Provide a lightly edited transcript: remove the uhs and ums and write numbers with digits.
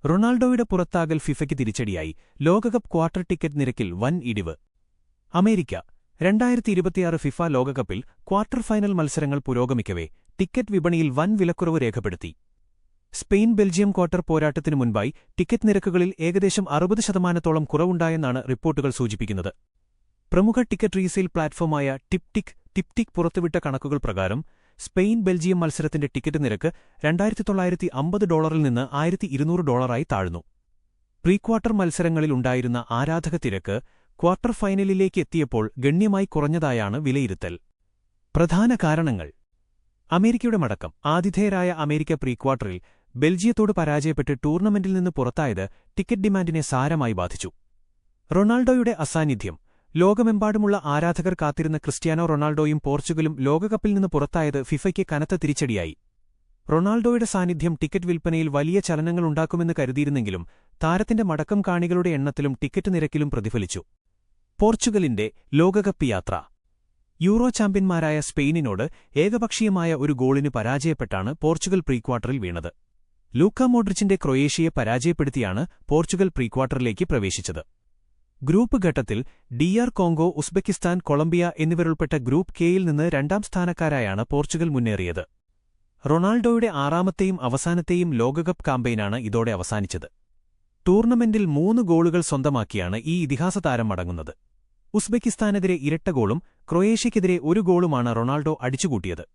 റൊണാൾഡോയുടെ പുറത്താകൽ ഫിഫയ്ക്ക് തിരിച്ചടിയായി. ലോകകപ്പ് ക്വാർട്ടർ ടിക്കറ്റ് നിരക്കിൽ വൻ ഇടിവ്. അമേരിക്ക 2026 ഫിഫ ലോകകപ്പിൽ ക്വാർട്ടർ ഫൈനൽ മത്സരങ്ങൾ പുരോഗമിക്കവേ ടിക്കറ്റ് വിപണിയിൽ വൻ വിലക്കുറവ് രേഖപ്പെടുത്തി. സ്പെയിൻ ബെൽജിയം ക്വാർട്ടർ പോരാട്ടത്തിനു മുൻപായി ടിക്കറ്റ് നിരക്കുകളിൽ ഏകദേശം 60% കുറവുണ്ടായെന്നാണ് റിപ്പോർട്ടുകൾ സൂചിപ്പിക്കുന്നത്. പ്രമുഖ ടിക്കറ്റ് റീസെയിൽ പ്ലാറ്റ്ഫോമായ ടിപ്റ്റിക് പുറത്തുവിട്ട കണക്കുകൾ പ്രകാരം സ്പെയിൻ ബെൽജിയം മത്സരത്തിന്റെ ടിക്കറ്റ് നിരക്ക് $2950 നിന്ന് $1200 താഴ്ന്നു. പ്രീക്വാർട്ടർ മത്സരങ്ങളിലുണ്ടായിരുന്ന ആരാധക തിരക്ക് ക്വാർട്ടർ ഫൈനലിലേക്ക് എത്തിയപ്പോൾ ഗണ്യമായി കുറഞ്ഞതായാണ് വിലയിരുത്തൽ. പ്രധാന കാരണങ്ങൾ: അമേരിക്കയുടെ മടക്കം. ആതിഥേയരായ അമേരിക്ക പ്രീക്വാർട്ടറിൽ ബെൽജിയത്തോട് പരാജയപ്പെട്ട് ടൂർണമെന്റിൽ നിന്ന് പുറത്തായത് ടിക്കറ്റ് ഡിമാൻഡിനെ സാരമായി ബാധിച്ചു. റൊണാൾഡോയുടെ അസാന്നിധ്യം. ലോകമെമ്പാടുമുള്ള ആരാധകർ കാത്തിരുന്ന ക്രിസ്ത്യാനോ റൊണാൾഡോയും പോർച്ചുഗലും ലോകകപ്പിൽ നിന്ന് പുറത്തായത് ഫിഫയ്ക്ക് കനത്ത തിരിച്ചടിയായി. റൊണാൾഡോയുടെ സാന്നിധ്യം ടിക്കറ്റ് വിൽപ്പനയിൽ വലിയ ചലനങ്ങളുണ്ടാക്കുമെന്ന് കരുതിയിരുന്നെങ്കിലും താരത്തിന്റെ മടക്കം കാണികളുടെ എണ്ണത്തിലും ടിക്കറ്റ് നിരക്കിലും പ്രതിഫലിച്ചു. പോർച്ചുഗലിന്റെ ലോകകപ്പ് യാത്ര. യൂറോ ചാമ്പ്യന്മാരായ സ്പെയിനിനോട് ഏകപക്ഷീയമായ ഒരു ഗോളിന് പരാജയപ്പെട്ടാണ് പോർച്ചുഗൽ പ്രീക്വാർട്ടറിൽ വീണത്. ലൂക്ക മോഡ്രിച്ചിന്റെ ക്രൊയേഷ്യയെ പരാജയപ്പെടുത്തിയാണ് പോർച്ചുഗൽ പ്രീക്വാർട്ടറിലേക്ക് പ്രവേശിച്ചത്. ഗ്രൂപ്പ് ഘട്ടത്തിൽ DR കോംഗോ, ഉസ്ബെക്കിസ്ഥാൻ, കൊളംബിയ എന്നിവരുൾപ്പെട്ട ഗ്രൂപ്പ് കെയിൽ നിന്ന് രണ്ടാം സ്ഥാനക്കാരായാണ് പോർച്ചുഗൽ മുന്നേറിയത്. റൊണാൾഡോയുടെ ആറാമത്തെയും അവസാനത്തെയും ലോകകപ്പ് കാമ്പെയിനാണ് ഇതോടെ അവസാനിച്ചത്. ടൂർണമെന്റിൽ 3 ഗോളുകൾ സ്വന്തമാക്കിയാണ് ഈ ഇതിഹാസ താരം മടങ്ങുന്നത്. ഉസ്ബെക്കിസ്ഥാനെതിരെ ഇരട്ട ഗോളും ക്രൊയേഷ്യയ്ക്കെതിരെ 1 ഗോളുമാണ് റൊണാൾഡോ അടിച്ചുകൂട്ടിയത്.